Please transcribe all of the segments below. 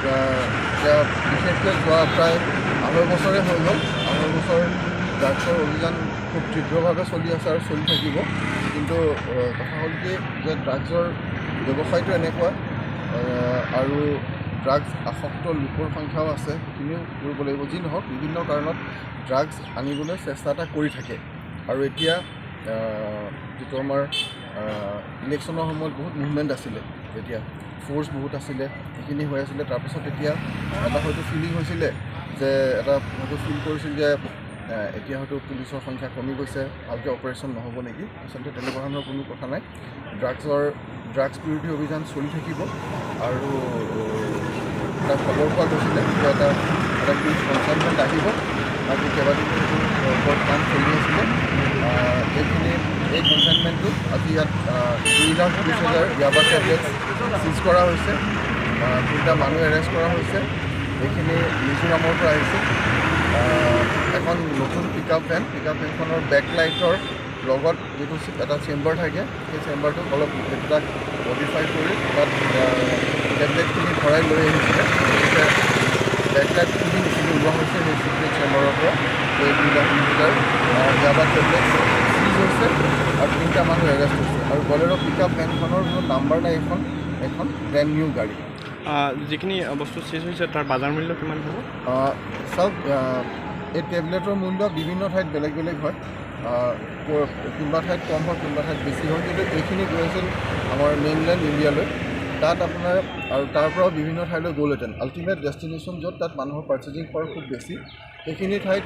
এতিয়া বিশেষকৈ যোৱা প্ৰায় 2.5 বছৰে হৈ গ'ল। 2.5 বছৰ ড্ৰাগছৰ অভিযান খুব তীব্ৰভাৱে চলি আছে আৰু চলি থাকিব। কিন্তু কথা হ'ল কি যে ড্ৰাগছৰ ব্যৱসায়টো এনেকুৱা আৰু ড্ৰাগছ আসক্ত লোকৰ সংখ্যাও আছে, সেইখিনিও কৰিব লাগিব। যি নহওক বিভিন্ন কাৰণত ড্ৰাগছ আনিবলৈ চেষ্টা এটা কৰি থাকে। আৰু এতিয়া যিটো আমাৰ ইলেকশ্যনৰ সময়ত বহুত মুভমেণ্ট আছিলে, তেতিয়া ফ'ৰ্চ বহুত আছিলে, সেইখিনি হৈ আছিলে। তাৰপিছত এতিয়া এটা হয়তো ফিলিং হৈছিলে যে হয়তো ফিল কৰিছিল যে এতিয়া হয়তো পুলিচৰ সংখ্যা কমি গৈছে, ভালকৈ অপাৰেশ্যন নহ'ব নেকি। আচলতে তেনেকুৱা ধৰণৰ কোনো কথা নাই। ড্ৰাগছ বিৰোধী অভিযান চলি থাকিব। আৰু এটা খবৰ পোৱা গৈছিলে যে এটা হিউজ কনচাইনমেণ্ট আহিব, আৰু কেইবাদিনো সেইটো ওপৰত কাম চলি আছিলে। এই কনচাইনমেণ্টটো আজি ইয়াত 2,20,000 ইয়াবা টেবলেটছ চিজ কৰা হৈছে। 3টা মানুহ এৰেষ্ট কৰা হৈছে। এইখিনি মিজোৰামৰ পৰা আহিছে। এখন নতুন পিকআপ ভেনখনৰ বেকলাইটৰ লগত যিটো এটা চেম্বাৰ থাকে, সেই চেম্বাৰটোক অলপ এইবিলাক মডিফাই কৰি তাত টেবলেটখিনি ভৰাই লৈ আহিছিলে। গতিকে বেকলাইটখিনি যিখিনি ওলোৱা হৈছে সেই চিক্ৰেট চেম্বাৰৰ পৰা 2,20,000 ইয়াবা টেবলেট চিজ হৈছে আৰু 3টা মানুহ এৰেষ্ট হৈছে। আৰু বলেৰ' পিকআপ ভেনখনৰ কোনো নাম্বাৰ নাই, এখন ব্ৰেণ্ড নিউ গাড়ী। যিখিনি বস্তু চিজ হৈছে তাৰ বজাৰ মূল্য কিমান হ'ব? চাওক, এই টেবলেটৰ মূল্য বিভিন্ন ঠাইত বেলেগ বেলেগ হয়। কোনোবা ঠাইত কম হয়, কোনোবা ঠাইত বেছি হয়। কিন্তু এইখিনি গৈ আছিল আমাৰ মেইনলেণ্ড ইণ্ডিয়ালৈ। তাত আপোনাৰ আৰু তাৰ পৰাও বিভিন্ন ঠাইলৈ গ'লহেঁতেন। আল্টিমেট ডেষ্টিনেশ্যন য'ত তাত মানুহৰ পাৰ্চেজিং পাৱাৰ খুব বেছি, সেইখিনি ঠাইত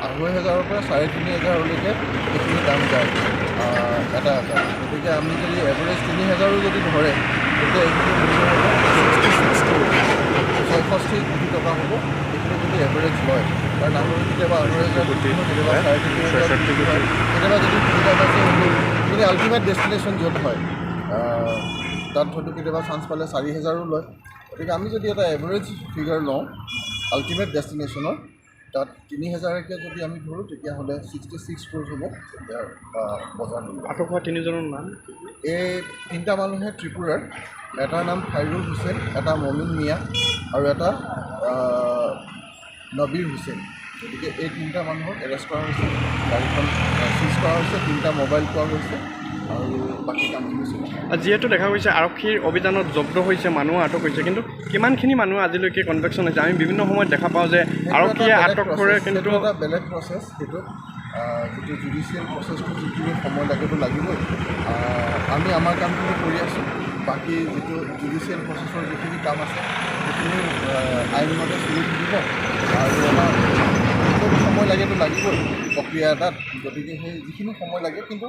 2,500ৰ পৰা 3,500লৈকে সেইখিনি দাম যায় এটা। গতিকে আমি যদি এভাৰেজ 3,000ৰো যদি ধৰে, তেতিয়া এইখিনি মূল্য হ'ব 66 কোটি টকা হ'ব। এইখিনি যদি এভাৰেজ লয়, কাৰণ আমি কেতিয়াবা 8,000 কোটি, কেতিয়াবা 3,500 কোটি হয়, কেতিয়াবা যদি সুবিধা পাইছে কিন্তু আল্টিমেট ডেষ্টিনেশ্যন য'ত হয় তাত হয়তো কেতিয়াবা চান্স পালে 4,000ৰো লয়। গতিকে আমি যদি এটা এভাৰেজ ফিগাৰ লওঁ আল্টিমেট ডেষ্টিনেশ্যনৰ, তাত 3,000কৈ যদি আমি ধৰোঁ, তেতিয়াহ'লে 66 ক্ৰ'ৰ হ'ব ইয়াৰ বজাৰ মূল্য। আটক হোৱা 3জনৰ নাম? এই 3টা মানুহে ত্ৰিপুৰাৰ। এটাৰ নাম খাইৰুল হুছেইন, এটা মমিন মিয়া আৰু এটা নবীৰ হুছেইন। গতিকে এই 3টা মানুহক এৰেষ্ট কৰা হৈছে, গাড়ীখন চিজ কৰা হৈছে, 3টা মোবাইল পোৱা গৈছে আৰু বাকী কামখিনি চলি আছে। যিহেতু দেখা গৈছে আৰক্ষীৰ অভিযানত জব্দ হৈছে, মানুহ আটক হৈছে, কিন্তু কিমানখিনি মানুহ আজিলৈকে কনভেকশ্যন হৈছে? আমি বিভিন্ন সময়ত দেখা পাওঁ যে আৰক্ষীয়ে আটক কৰে, কিন্তু এটা বেলেগ প্ৰচেছ। সেইটো যিটো জুডিচিয়েল প্ৰচেছটো যিখিনি সময় লাগিবই। আমি আমাৰ কামখিনি কৰি আছোঁ। বাকী যিটো জুডিচিয়েল প্ৰচেছৰ যিখিনি কাম আছে সেইখিনি আইনমতে চলি থাকিব। আৰু আমাৰ সময় লাগেতো লাগিবই প্ৰক্ৰিয়া এটাত। গতিকে সেই যিখিনি সময় লাগে, কিন্তু